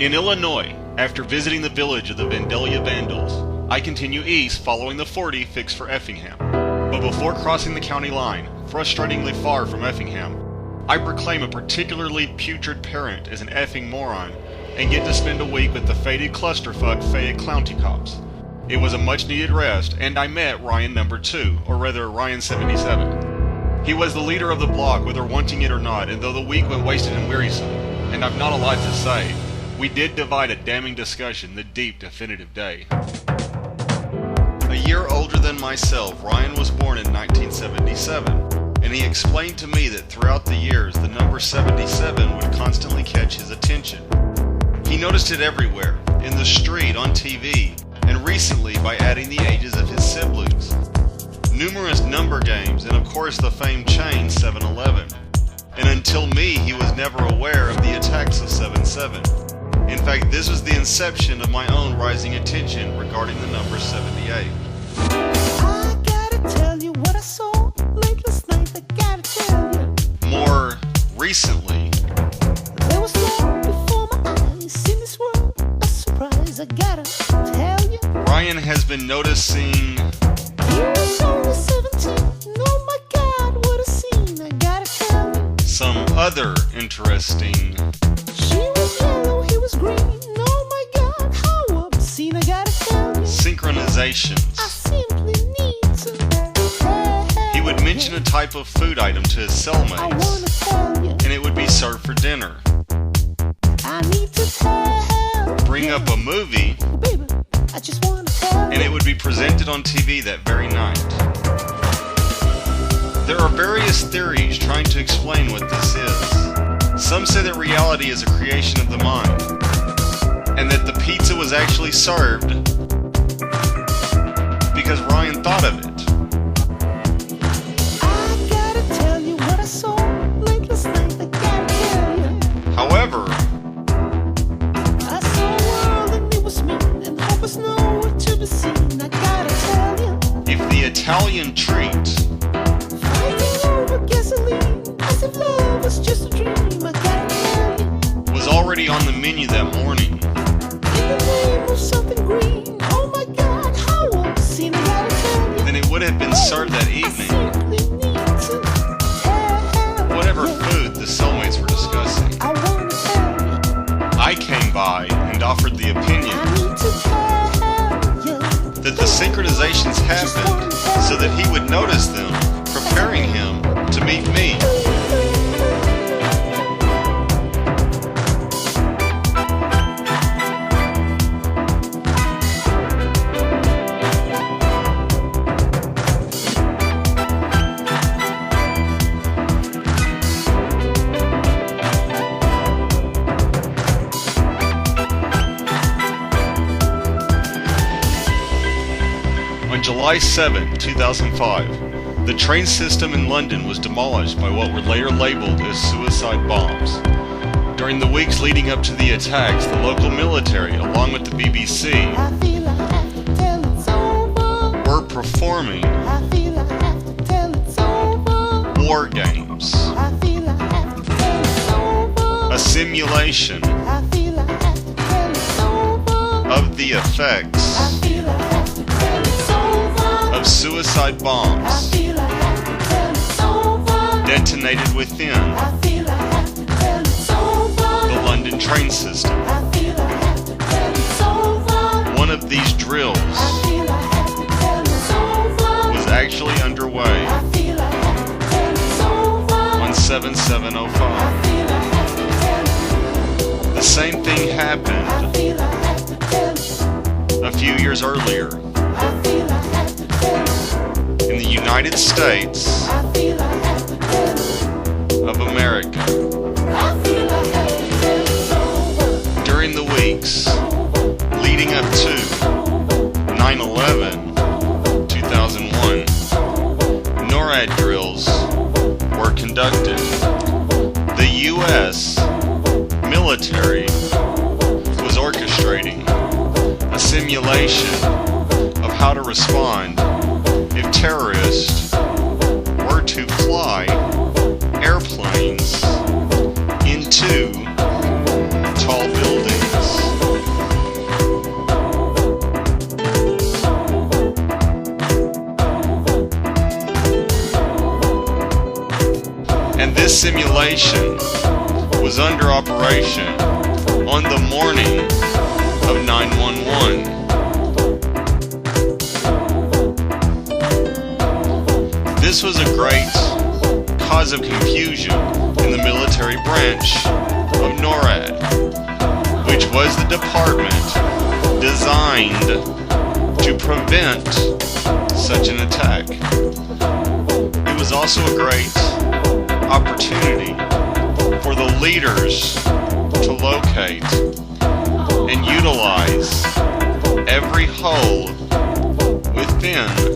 In Illinois, after visiting the village of the Vandalia Vandals, I continue east following the 40 fixed for Effingham. But before crossing the county line, frustratingly far from Effingham, I proclaim a particularly putrid parent as an effing moron and get to spend a week with the faded clusterfuck Fayette County cops. It was a much needed rest, and I met Ryan number 2, or rather Ryan 77. He was the leader of the block, whether wanting it or not, and though the week went wasted and wearisome, and I've not a lot to say, we did divide a damning discussion the deep definitive day. A year older than myself, Ryan was born in 1977, and he explained to me that throughout the years the number 77 would constantly catch his attention. He noticed it everywhere, in the street, on TV, and recently by adding the ages of his siblings. Numerous number games, and of course the famed chain 7-Eleven. And until me, he was never aware of the attacks of 7-7. In fact, this was the inception of my own rising attention regarding the number 78. I gotta tell you what I saw late last night, I gotta tell you. More recently, There was love before my eyes in this world, a surprise, I gotta tell you. Ryan has been noticing He was only 17, oh my God, what a scene, I gotta tell you. some other interesting She was yellow, he was green, oh my God, how obscene, I gotta tell you. synchronizations. I simply need to tell He would mention a type of food item to his I wanna cellmates, tell you, and it would be served for dinner. I need to tell Bring up a movie, baby, I just wanna tell and it would be presented on TV that very night. There are various theories trying to explain what this is. Some say that reality is a creation of the mind, and that the pizza was actually served because Ryan thought of it. I gotta tell you what I saw late last night, I gotta tell you. However, I saw a world and it was me, and hope was nowhere to be seen, I gotta tell you. if the Italian treat Fighting over gasoline, as if love was just a dream, I gotta tell you. was already on the menu that morning, In the name of something green, oh my God, how obscene, I gotta tell you. then it would have been served that I evening. simply need to tell Whatever you. food the cellmates were discussing, I wanna tell you. I came by and offered the opinion I need to tell you. that the synchronizations happened so that he would notice them, preparing him to meet me. On July 7, 2005, the train system in London was demolished by what were later labeled as suicide bombs. During the weeks leading up to the attacks, the local military, along with the BBC, I feel I have to tell it's over. were performing I feel I have to tell it's over. war games, I feel I have to tell it's over. a simulation I feel I have to tell it's over. of the effects I feel I have to tell it's over. of suicide I bombs feel I have to tell it's over. detonated within I feel I have to tell it's over. the London train system. I feel I have to tell it's over. One of these drills I feel I have to tell it's over. was actually underway I feel I have to tell it's over. on 7705. I feel I have to tell The same thing I happened feel I have to tell a few years earlier I feel I have to tell in the United States I feel I have to tell of America. I feel I have to tell it's over. During the weeks leading up to 9/11, 2001, NORAD drills were conducted. The U.S. military was orchestrating a simulation of how to respond if terrorists were to fly airplanes into tall buildings. This simulation was under operation on the morning of 9/11. This was a great cause of confusion in the military branch of NORAD, which was the department designed to prevent such an attack. It was also a great opportunity for the leaders to locate and utilize every hole within